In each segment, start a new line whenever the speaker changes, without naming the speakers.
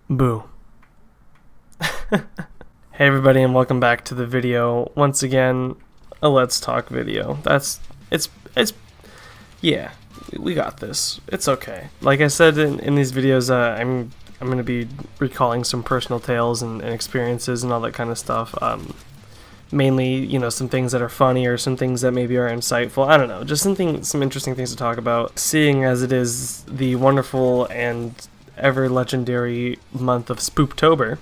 Boo. Hey everybody, and welcome back to the video. Once again, a Let's Talk video. It's yeah, we got this. It's okay. Like I said in these videos, I'm gonna be recalling some personal tales and experiences and all that kind of stuff. Mainly, you know, some things that are funny or some things that maybe are insightful. I don't know, just some interesting things to talk about. Seeing as it is the wonderful and ever legendary month of Spooptober,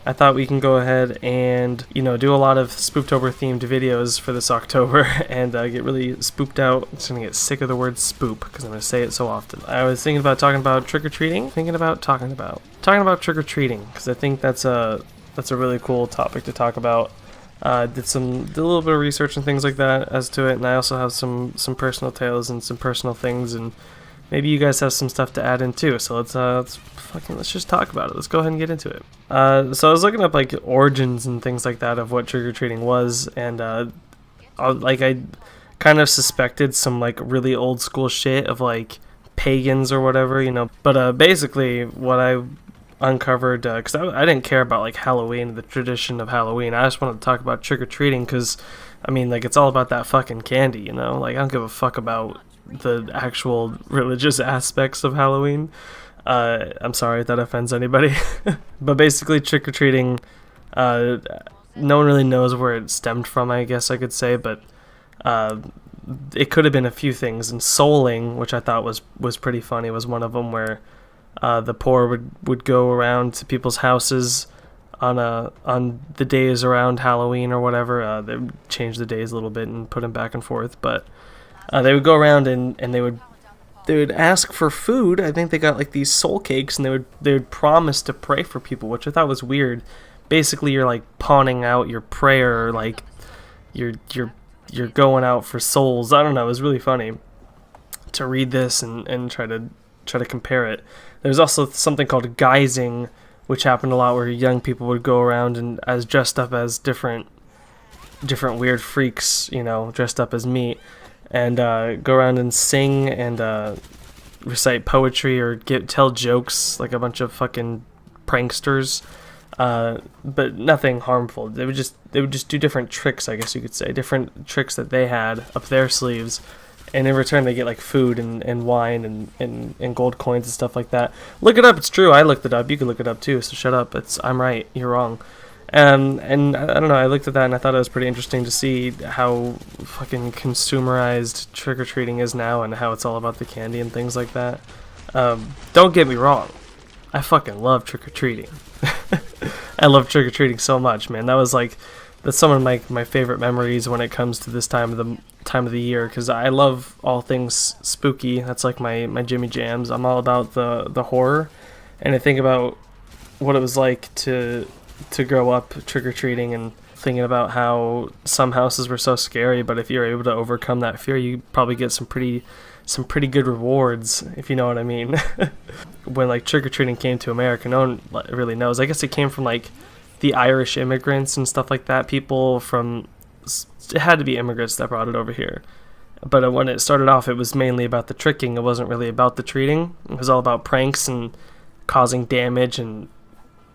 I thought we can go ahead and, you know, do a lot of Spooptober themed videos for this October and get really spooped out. I'm just gonna get sick of the word spoop because I'm gonna say it so often. I was thinking about talking about trick-or-treating, talking about trick-or-treating because I think that's a really cool topic to talk about. Did a little bit of research and things like that as to it, and I also have some personal tales and some personal things, and maybe you guys have some stuff to add in too. So let's just talk about it. Let's go ahead and get into it. So I was looking up like origins and things like that of what trick-or-treating was, and I kind of suspected some like really old school shit of like pagans or whatever, you know. But basically what I uncovered, because I didn't care about like Halloween, the tradition of Halloween. I just wanted to talk about trick-or-treating because, I mean, like, it's all about that fucking candy, you know? Like, I don't give a fuck about the actual religious aspects of Halloween. I'm sorry if that offends anybody. But basically, trick-or-treating, no one really knows where it stemmed from, I guess I could say, but it could have been a few things. And souling, which I thought was pretty funny, was one of them, where the poor would go around to people's houses on the days around Halloween or whatever. They would change the days a little bit and put them back and forth, but they would go around and they would ask for food. I think they got like these soul cakes, and they would promise to pray for people, which I thought was weird. Basically, you're like pawning out your prayer, like you're going out for souls. I don't know. It was really funny to read this and try to compare it. There's also something called guising, which happened a lot, where young people would go around and as dressed up as different weird freaks, you know, dressed up as meat, and go around and sing and recite poetry or tell jokes like a bunch of fucking pranksters, but nothing harmful. They would just do different tricks, I guess you could say, different tricks that they had up their sleeves. And in return, they get like food and wine and gold coins and stuff like that. Look it up; it's true. I looked it up. You can look it up too. So shut up. I'm right. You're wrong. And I don't know. I looked at that and I thought it was pretty interesting to see how fucking consumerized trick-or-treating is now, and how it's all about the candy and things like that. Don't get me wrong. I fucking love trick-or-treating. I love trick-or-treating so much, man. That's some of my favorite memories when it comes to this time of the year, because I love all things spooky. That's like my Jimmy Jams. I'm all about the horror, and I think about what it was like to grow up trick-or-treating and thinking about how some houses were so scary, but if you're able to overcome that fear, you probably get some pretty good rewards, if you know what I mean. When like trick-or-treating came to America, no one really knows. I guess it came from like the Irish immigrants and stuff like that. It had to be immigrants that brought it over here. But when it started off, it was mainly about the tricking. It wasn't really about the treating. It was all about pranks and causing damage, and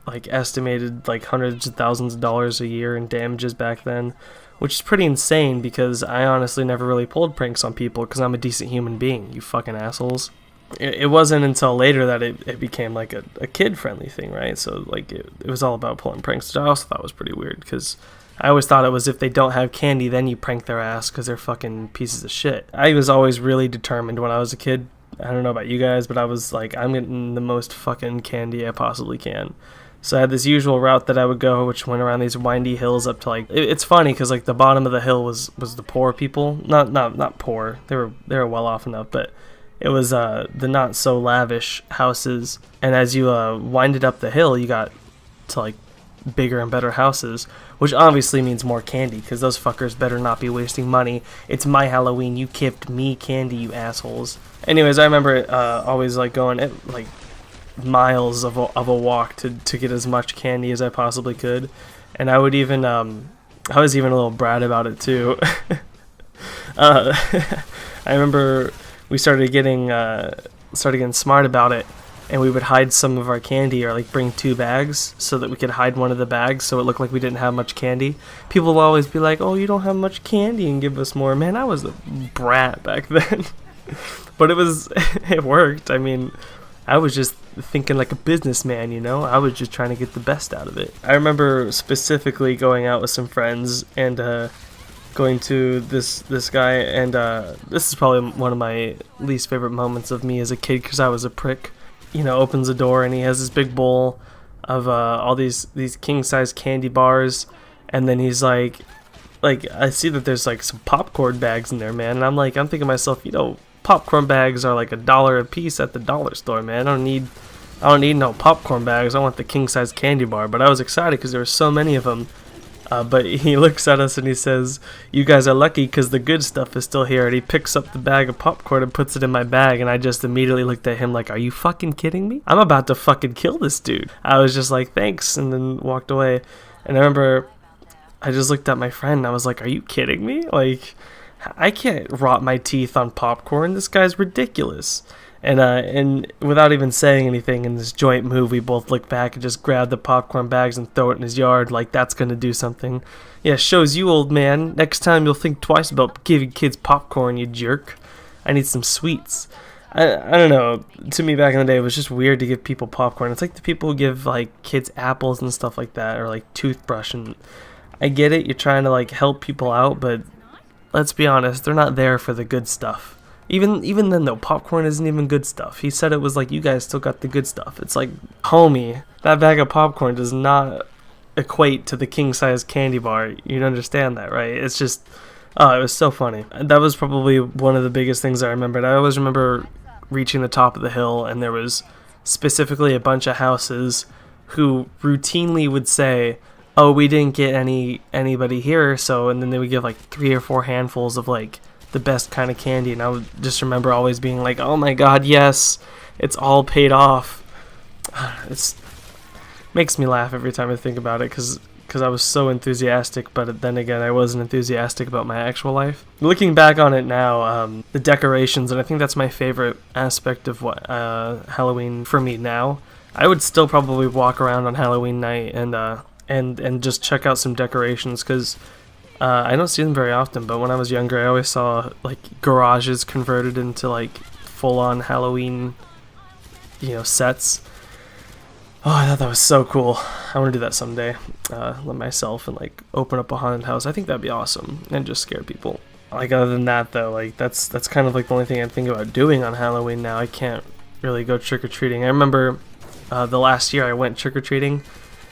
like estimated like hundreds of thousands of dollars a year in damages back then, which is pretty insane because I honestly never really pulled pranks on people because I'm a decent human being, you fucking assholes. It wasn't until later that it became like a kid-friendly thing, right? So like it was all about pulling pranks, which I also thought was pretty weird, because I always thought it was if they don't have candy, then you prank their ass because they're fucking pieces of shit. I was always really determined when I was a kid. I don't know about you guys, but I was like, I'm getting the most fucking candy I possibly can. So I had this usual route that I would go, which went around these windy hills up to like, it's funny because like the bottom of the hill was the poor people. Not poor. They were well off enough, but it was the not so lavish houses. And as you winded up the hill, you got to like bigger and better houses, which obviously means more candy, because those fuckers better not be wasting money. It's my Halloween. You gifted me candy, you assholes. Anyways, I remember always like going at like miles of a walk to get as much candy as I possibly could, and I would even I was even a little brat about it too. I remember we started getting smart about it and we would hide some of our candy, or like bring 2 bags so that we could hide one of the bags so it looked like we didn't have much candy. People will always be like, oh, you don't have much candy, and give us more. Man, I was a brat back then. But it worked. I mean, I was just thinking like a businessman, you know? I was just trying to get the best out of it. I remember specifically going out with some friends and going to this guy, and this is probably one of my least favorite moments of me as a kid because I was a prick. You know, opens the door and he has this big bowl of all these king-size candy bars, and then he's like I see that there's like some popcorn bags in there, man, and I'm thinking to myself, you know, popcorn bags are like $1 a piece at the dollar store, man. I don't need no popcorn bags. I want the king-size candy bar. But I was excited because there were so many of them. But he looks at us and he says, you guys are lucky because the good stuff is still here. And he picks up the bag of popcorn and puts it in my bag. And I just immediately looked at him like, are you fucking kidding me? I'm about to fucking kill this dude. I was just like, thanks, and then walked away. And I remember I just looked at my friend and I was like, are you kidding me? Like, I can't rot my teeth on popcorn. This guy's ridiculous. And without even saying anything, in this joint move, we both look back and just grab the popcorn bags and throw it in his yard like that's gonna do something. Yeah, shows you, old man. Next time you'll think twice about giving kids popcorn, you jerk. I need some sweets. I don't know. To me, back in the day, it was just weird to give people popcorn. It's like the people who give like kids apples and stuff like that, or like toothbrush. And I get it, you're trying to like help people out, but let's be honest, they're not there for the good stuff. Even then though, popcorn isn't even good stuff. He said it was like, you guys still got the good stuff. It's like, homie, that bag of popcorn does not equate to the king-size candy bar. You'd understand that, right? It's just, oh, it was so funny. That was probably one of the biggest things I remembered. I always remember reaching the top of the hill, and there was specifically a bunch of houses who routinely would say, oh, we didn't get anybody here, so, and then they would give like 3 or 4 handfuls of like the best kind of candy, and I would just remember always being like, oh my god, yes, it's all paid off. It makes me laugh every time I think about it, because I was so enthusiastic, but then again, I wasn't enthusiastic about my actual life. Looking back on it now, the decorations, and I think that's my favorite aspect of what Halloween for me now. I would still probably walk around on Halloween night and just check out some decorations, because I don't see them very often, but when I was younger, I always saw like garages converted into like full-on Halloween, you know, sets. Oh, I thought that was so cool. I want to do that someday. Let myself and like open up a haunted house. I think that'd be awesome, and just scare people. Like, other than that though, like that's kind of like the only thing I think about doing on Halloween now. I can't really go trick-or-treating. I remember the last year I went trick-or-treating,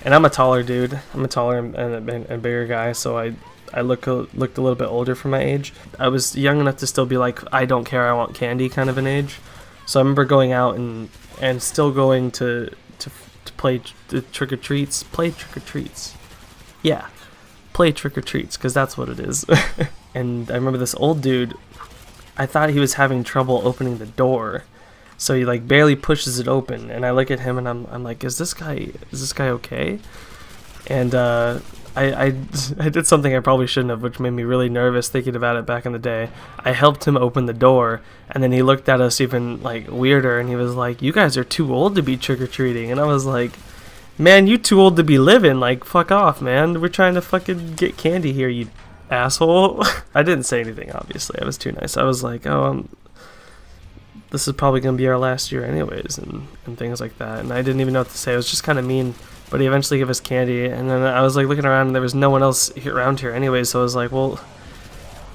and I'm a taller dude. I'm a taller and bigger guy, so I looked a little bit older for my age. I was young enough to still be like, I don't care, I want candy kind of an age. So I remember going out and still going to play trick-or-treats. Play trick-or-treats. Yeah, play trick-or-treats, because that's what it is. And I remember this old dude, I thought he was having trouble opening the door. So he like barely pushes it open, and I look at him and I'm like, is this guy okay? And I did something I probably shouldn't have, which made me really nervous thinking about it back in the day. I helped him open the door, and then he looked at us even like weirder, and he was like, you guys are too old to be trick-or-treating. And I was like, man, you too old to be living, like, fuck off, man. We're trying to fucking get candy here, you asshole. I didn't say anything, obviously. I was too nice. I was like, oh, this is probably gonna be our last year anyways, and things like that. And I didn't even know what to say. I was just kind of mean. But he eventually gave us candy, and then I was like looking around, and there was no one else around here anyway, so I was like, well,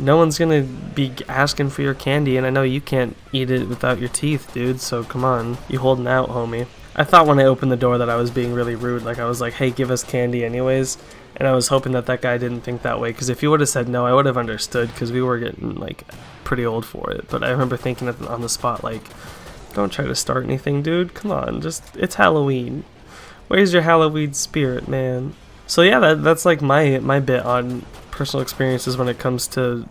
no one's gonna be asking for your candy, and I know you can't eat it without your teeth, dude, so come on, you holding out, homie. I thought when I opened the door that I was being really rude, like I was like, hey, give us candy anyways, and I was hoping that guy didn't think that way, because if he would have said no, I would have understood, because we were getting like pretty old for it. But I remember thinking on the spot, like, don't try to start anything, dude, come on, it's Halloween. Where's your Halloween spirit, man? So yeah, that's like my bit on personal experiences when it comes to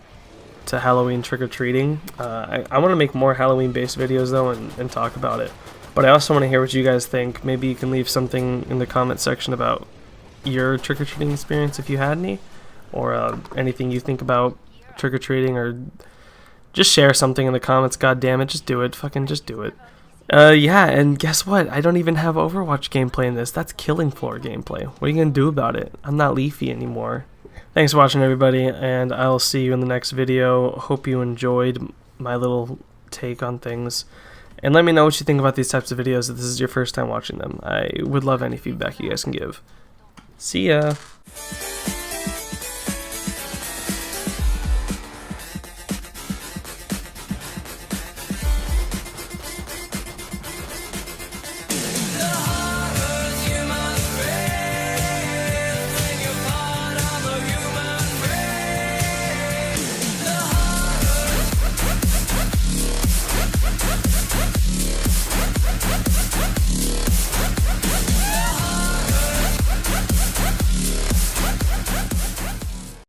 Halloween trick-or-treating. I want to make more Halloween-based videos though and talk about it. But I also want to hear what you guys think. Maybe you can leave something in the comment section about your trick-or-treating experience if you had any, or anything you think about trick-or-treating, or just share something in the comments. God damn it, just do it. Fucking just do it. Yeah, and guess what? I don't even have Overwatch gameplay in this. That's Killing Floor gameplay. What are you gonna do about it? I'm not Leafy anymore. Thanks for watching, everybody, and I'll see you in the next video. Hope you enjoyed my little take on things. And let me know what you think about these types of videos if this is your first time watching them. I would love any feedback you guys can give. See ya!